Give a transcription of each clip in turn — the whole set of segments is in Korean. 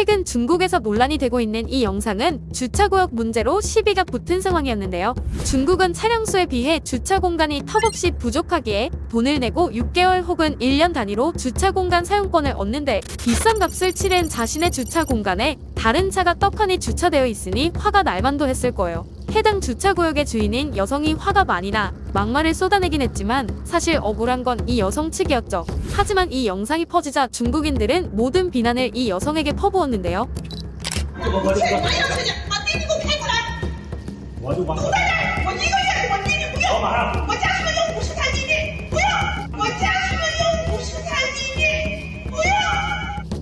최근 중국에서 논란이 되고 있는 이 영상은 주차구역 문제로 시비가 붙은 상황이었는데요. 중국은 차량수에 비해 주차 공간이 턱없이 부족하기에 돈을 내고 6개월 혹은 1년 단위로 주차 공간 사용권을 얻는데 비싼 값을 치른 자신의 주차 공간에 다른 차가 떡하니 주차되어 있으니 화가 날 만도 했을 거예요. 해당 주차구역의 주인인 여성이 화가 많이 나 막말을 쏟아내긴 했지만 사실 억울한 건 이 여성 측이었죠. 하지만 이 영상이 퍼지자 중국인들은 모든 비난을 이 여성에게 퍼부었는데요.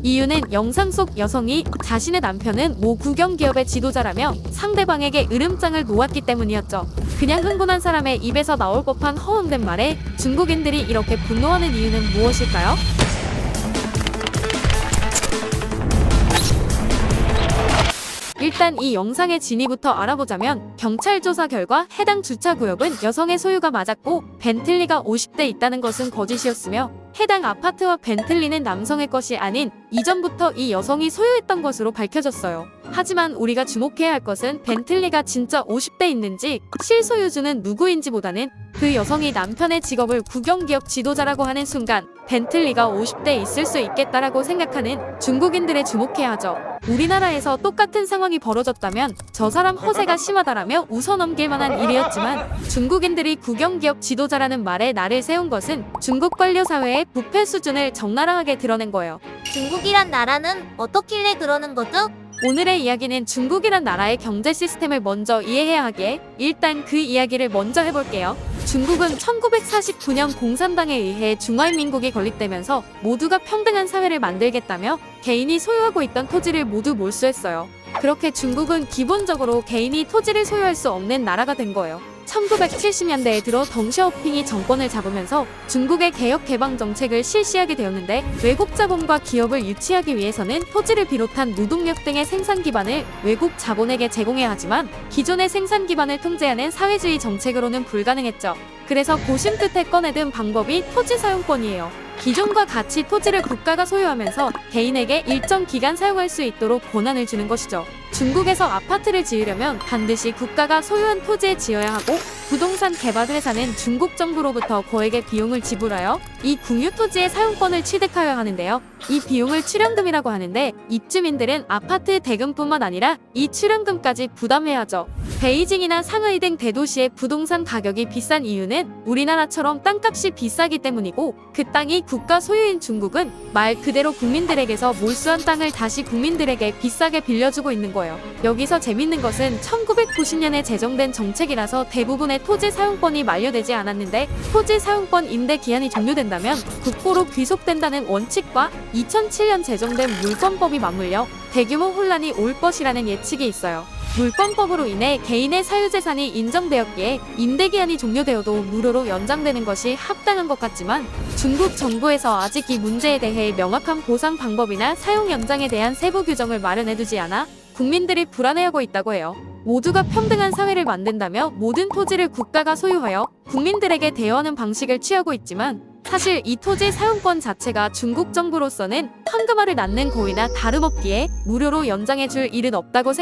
이유는 영상 속 여성이 자신의 남편은 모 국영기업의 지도자라며 상대방에게 으름장을 놓았기 때문이었죠. 그냥 흥분한 사람의 입에서 나올 법한 허황된 말에 중국인들이 이렇게 분노하는 이유는 무엇일까요? 일단 이 영상의 진위부터 알아보자면 경찰 조사 결과 해당 주차구역은 여성의 소유가 맞았고 벤틀리가 50대 있다는 것은 거짓이었으며 해당 아파트와 벤틀리는 남성의 것이 아닌 이전부터 이 여성이 소유했던 것으로 밝혀졌어요. 하지만 우리가 주목해야 할 것은 벤틀리가 진짜 50대 있는지 실소유주는 누구인지 보다는 그 여성이 남편의 직업을 국영기업 지도자라고 하는 순간 벤틀리가 50대 있을 수 있겠다라고 생각하는 중국인들에 주목해야 하죠. 우리나라에서 똑같은 상황이 벌어졌다면 저 사람 허세가 심하다라며 웃어넘길 만한 일이었지만 중국인들이 국영기업 지도자라는 말에 날을 세운 것은 중국 관료 사회의 부패 수준을 적나라하게 드러낸 거예요. 중국이란 나라는 어떻길래 그러는 거죠? 오늘의 이야기는 중국이란 나라의 경제 시스템을 먼저 이해해야 하기에 일단 그 이야기를 먼저 해볼게요. 중국은 1949년 공산당에 의해 중화인민국이 건립되면서 모두가 평등한 사회를 만들겠다며 개인이 소유하고 있던 토지를 모두 몰수했어요. 그렇게 중국은 기본적으로 개인이 토지를 소유할 수 없는 나라가 된 거예요. 1970년대에 들어 덩샤오핑이 정권을 잡으면서 중국의 개혁 개방 정책을 실시하게 되었는데 외국 자본과 기업을 유치하기 위해서는 토지를 비롯한 노동력 등의 생산 기반을 외국 자본에게 제공해야 하지만 기존의 생산 기반을 통제하는 사회주의 정책으로는 불가능했죠. 그래서 고심 끝에 꺼내든 방법이 토지 사용권이에요. 기존과 같이 토지를 국가가 소유하면서 개인에게 일정 기간 사용할 수 있도록 권한을 주는 것이죠. 중국에서 아파트를 지으려면 반드시 국가가 소유한 토지에 지어야 하고 부동산 개발 회사는 중국 정부로부터 거액의 비용을 지불하여 이 국유 토지의 사용권을 취득하여야 하는데요. 이 비용을 출연금이라고 하는데 입주민들은 아파트 대금뿐만 아니라 이 출연금까지 부담해야 하죠. 베이징이나 상하이 등 대도시의 부동산 가격이 비싼 이유는 우리나라처럼 땅값이 비싸기 때문이고 그 땅이 국가 소유인 중국은 말 그대로 국민들에게서 몰수한 땅을 다시 국민들에게 비싸게 빌려주고 있는 거예요. 여기서 재밌는 것은 1990년에 제정된 정책이라서 대부분의 토지 사용권이 만료되지 않았는데 토지 사용권 임대 기한이 종료된다면 국고로 귀속된다는 원칙과 2007년 제정된 물권법이 맞물려 대규모 혼란이 올 것이라는 예측이 있어요. 물권법으로 인해 개인의 사유재산이 인정되었기에 임대기한이 종료되어도 무료로 연장되는 것이 합당한 것 같지만 중국 정부에서 아직 이 문제에 대해 명확한 보상 방법이나 사용 연장에 대한 세부 규정을 마련해두지 않아 국민들이 불안해하고 있다고 해요. 모두가 평등한 사회를 만든다며 모든 토지를 국가가 소유하여 국민들에게 대여하는 방식을 취하고 있지만 사실 이 토지 사용권 자체가 중국 정부로서는 황금알을 낳는 고의나 다름없기에 무료로 연장해줄 일은 없다고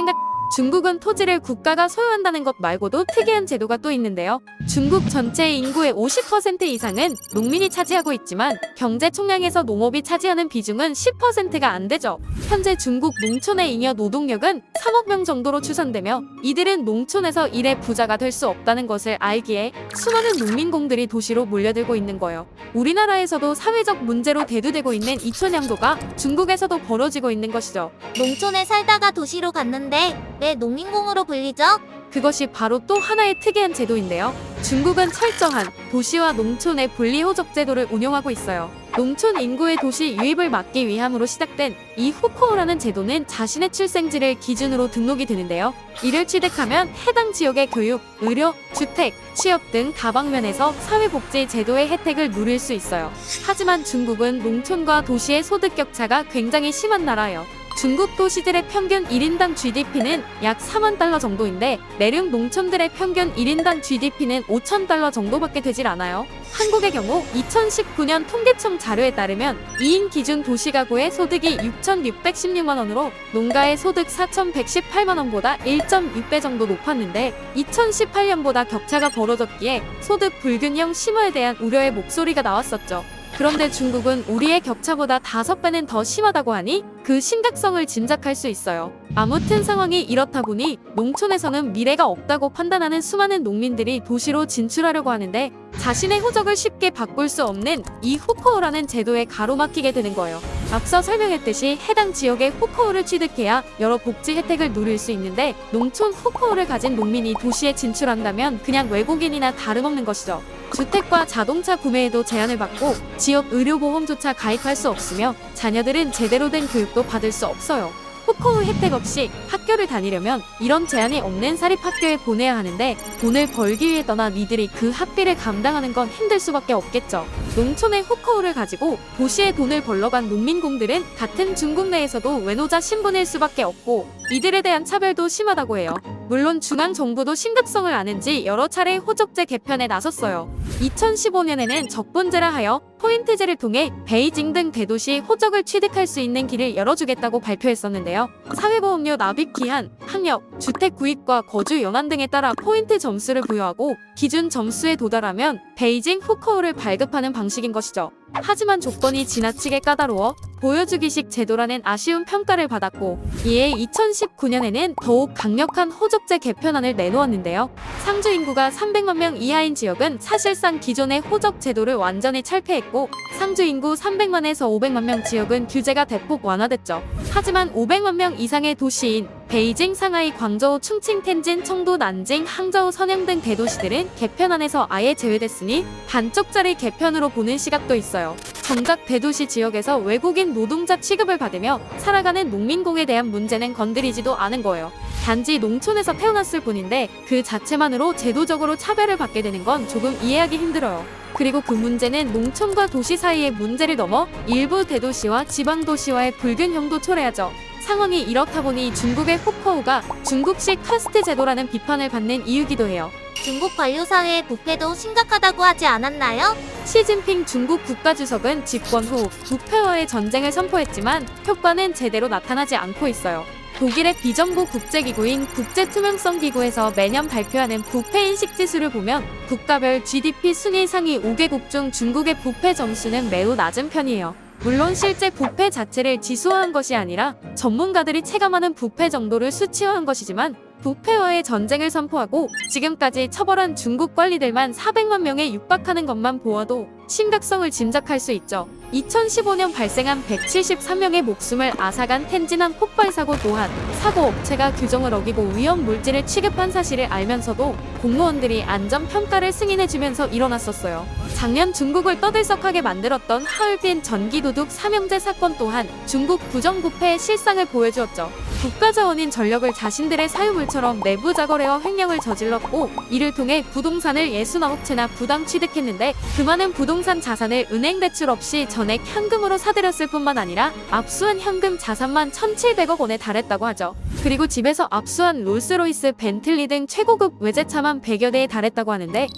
중국은 토지를 국가가 소유한다는 것 말고도 특이한 제도가 또 있는데요. 중국 전체 인구의 50% 이상은 농민이 차지하고 있지만 경제 총량에서 농업이 차지하는 비중은 10%가 안 되죠. 현재 중국 농촌의 잉여 노동력은 3억 명 정도로 추산되며 이들은 농촌에서 일해 부자가 될 수 없다는 것을 알기에 수많은 농민공들이 도시로 몰려들고 있는 거예요. 우리나라에서도 사회적 문제로 대두되고 있는 이촌양도가 중국에서도 벌어지고 있는 것이죠. 농촌에 살다가 도시로 갔는데 왜 농민공으로 불리죠? 그것이 바로 또 하나의 특이한 제도인데요. 중국은 철저한 도시와 농촌의 분리호적 제도를 운용하고 있어요. 농촌 인구의 도시 유입을 막기 위함으로 시작된 이 후코어라는 제도는 자신의 출생지를 기준으로 등록이 되는데요. 이를 취득하면 해당 지역의 교육, 의료, 주택, 취업 등 다방면에서 사회복지 제도의 혜택을 누릴 수 있어요. 하지만 중국은 농촌과 도시의 소득 격차가 굉장히 심한 나라예요. 중국 도시들의 평균 1인당 GDP는 약 4만 달러 정도인데 내륙 농촌들의 평균 1인당 GDP는 5천 달러 정도밖에 되질 않아요. 한국의 경우 2019년 통계청 자료에 따르면 2인 기준 도시가구의 소득이 6,616만 원으로 농가의 소득 4,118만 원보다 1.6배 정도 높았는데 2018년보다 격차가 벌어졌기에 소득 불균형 심화에 대한 우려의 목소리가 나왔었죠. 그런데 중국은 우리의 격차보다 5배는 더 심하다고 하니 그 심각성을 짐작할 수 있어요. 아무튼 상황이 이렇다 보니 농촌에서는 미래가 없다고 판단하는 수많은 농민들이 도시로 진출하려고 하는데 자신의 호적을 쉽게 바꿀 수 없는 이 후커우라는 제도에 가로막히게 되는 거예요. 앞서 설명했듯이 해당 지역의 후커우를 취득해야 여러 복지 혜택을 누릴 수 있는데 농촌 후커우를 가진 농민이 도시에 진출한다면 그냥 외국인이나 다름없는 것이죠. 주택과 자동차 구매에도 제한을 받고 지역 의료보험조차 가입할 수 없으며 자녀들은 제대로 된 교육도 받을 수 없어요. 후커우 혜택 없이 학교를 다니려면 이런 제한이 없는 사립학교에 보내야 하는데 돈을 벌기 위해 떠나 이들이 그 학비를 감당하는 건 힘들 수밖에 없겠죠. 농촌의 후커우를 가지고 도시에 돈을 벌러 간 농민공들은 같은 중국 내에서도 외노자 신분일 수밖에 없고 이들에 대한 차별도 심하다고 해요. 물론 중앙정부도 심각성을 아는지 여러 차례 호적제 개편에 나섰어요. 2015년에는 적분제라 하여 포인트제를 통해 베이징 등 대도시 호적을 취득할 수 있는 길을 열어주겠다고 발표했었는데요. 사회보험료 납입 기한, 학력, 주택 구입과 거주 연한 등에 따라 포인트 점수를 부여하고 기준 점수에 도달하면 베이징 후커우를 발급하는 방식인 것이죠. 하지만 조건이 지나치게 까다로워 보여주기식 제도라는 아쉬운 평가를 받았고 이에 2019년에는 더욱 강력한 호적제 개편안을 내놓았는데요. 상주 인구가 300만 명 이하인 지역은 사실상 기존의 호적 제도를 완전히 철폐했고 상주 인구 300만에서 500만 명 지역은 규제가 대폭 완화됐죠. 하지만 500만 명 이상의 도시인 베이징, 상하이, 광저우, 충칭, 텐진, 청도, 난징, 항저우, 선양 등 대도시들은 개편안에서 아예 제외됐으니 반쪽짜리 개편으로 보는 시각도 있어요. 정작 대도시 지역에서 외국인 노동자 취급을 받으며 살아가는 농민공에 대한 문제는 건드리지도 않은 거예요. 단지 농촌에서 태어났을 뿐인데 그 자체만으로 제도적으로 차별을 받게 되는 건 조금 이해하기 힘들어요. 그리고 그 문제는 농촌과 도시 사이의 문제를 넘어 일부 대도시와 지방도시와의 불균형도 초래하죠. 상황이 이렇다 보니 중국의 후커우가 중국식 카스트 제도라는 비판을 받는 이유기도 해요. 중국 관료사회의 부패도 심각하다고 하지 않았나요? 시진핑 중국 국가주석은 집권 후 부패와의 전쟁을 선포했지만 효과는 제대로 나타나지 않고 있어요. 독일의 비정부 국제기구인 국제투명성기구에서 매년 발표하는 부패인식 지수를 보면 국가별 GDP 순위 상위 5개국 중 중국의 부패 점수는 매우 낮은 편이에요. 물론 실제 부패 자체를 지수화한 것이 아니라 전문가들이 체감하는 부패 정도를 수치화한 것이지만 부패와의 전쟁을 선포하고 지금까지 처벌한 중국 관리들만 400만 명에 육박하는 것만 보아도 심각성을 짐작할 수 있죠. 2015년 발생한 173명의 목숨을 앗아간 텐진항 폭발 사고 또한 사고 업체가 규정을 어기고 위험 물질을 취급한 사실을 알면서도 공무원들이 안전평가를 승인해주면서 일어났었어요. 작년 중국을 떠들썩하게 만들었던 하얼빈 전기도둑 삼형제 사건 또한 중국 부정부패의 실상을 보여주었죠. 국가자원인 전력을 자신들의 사유물처럼 내부자거래와 횡령을 저질렀고 이를 통해 부동산을 60여 채나 부당 취득했는데 그 많은 부동산 자산을 은행 대출 없이 전액 현금으로 사들였을 뿐만 아니라 압수한 현금 자산만 1,700억 원에 달했다고 하죠. 그리고 집에서 압수한 롤스로이스, 벤틀리 등 최고급 외제차만 100여 대에 달했다고 하는데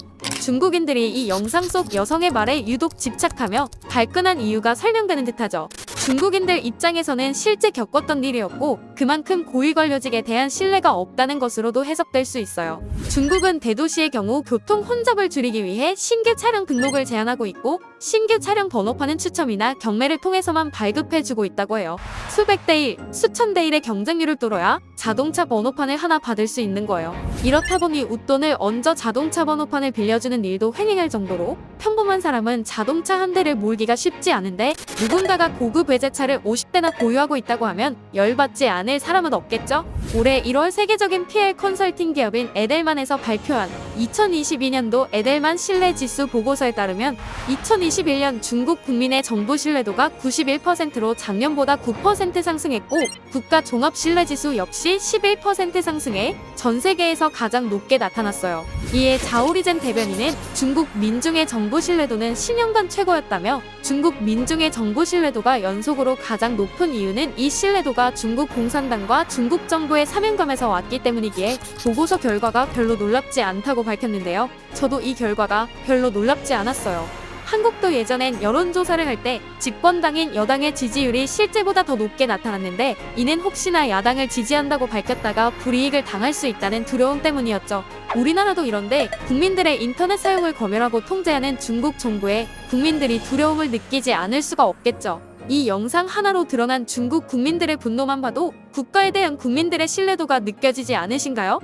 중국인들이 이 영상 속 여성의 말에 유독 집착하며 발끈한 이유가 설명되는 듯하죠. 중국인들 입장에서는 실제 겪었던 일이었고 그만큼 고위 관료직에 대한 신뢰가 없다는 것으로도 해석될 수 있어요. 중국은 대도시의 경우 교통 혼잡을 줄이기 위해 신규 차량 등록을 제한하고 있고 신규 차량 번호판은 추첨이나 경매를 통해서만 발급해주고 있다고 해요. 수백 대 1, 수천 대 1의 경쟁률을 뚫어야 자동차 번호판을 하나 받을 수 있는 거예요. 이렇다 보니 웃돈을 얹어 자동차 번호판을 빌려주는 일도 횡행할 정도로 평범한 사람은 자동차 한 대를 몰기가 쉽지 않은데 누군가가 고급 외제차를 50대나 보유하고 있다고 하면 열받지 않을 사람은 없겠죠? 올해 1월 세계적인 PR 컨설팅 기업인 에델만에서 발표한 2022년도 에델만 신뢰지수 보고서에 따르면 2021년 중국 국민의 정부 신뢰도가 91%로 작년보다 9% 상승했고 국가 종합 신뢰지수 역시 11% 상승해 전 세계에서 가장 높게 나타났어요. 이에 자오리젠 대변인은 중국 민중의 정부 신뢰도는 10년간 최고였다며 중국 민중의 정부 신뢰도가 연속으로 가장 높은 이유는 이 신뢰도가 중국 공산당과 중국 정부의 사명감에서 왔기 때문이기에 보고서 결과가 별로 놀랍지 않다고 밝혔는데요. 저도 이 결과가 별로 놀랍지 않았어요. 한국도 예전엔 여론조사를 할 때 집권당인 여당의 지지율이 실제보다 더 높게 나타났는데 이는 혹시나 야당을 지지한다고 밝혔다가 불이익을 당할 수 있다는 두려움 때문이었죠. 우리나라도 이런데 국민들의 인터넷 사용을 검열하고 통제하는 중국 정부에 국민들이 두려움을 느끼지 않을 수가 없겠죠. 이 영상 하나로 드러난 중국 국민들의 분노만 봐도 국가에 대한 국민들의 신뢰도가 느껴지지 않으신가요?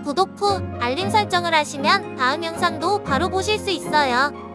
구독 후 알림 설정을 하시면 다음 영상도 바로 보실 수 있어요.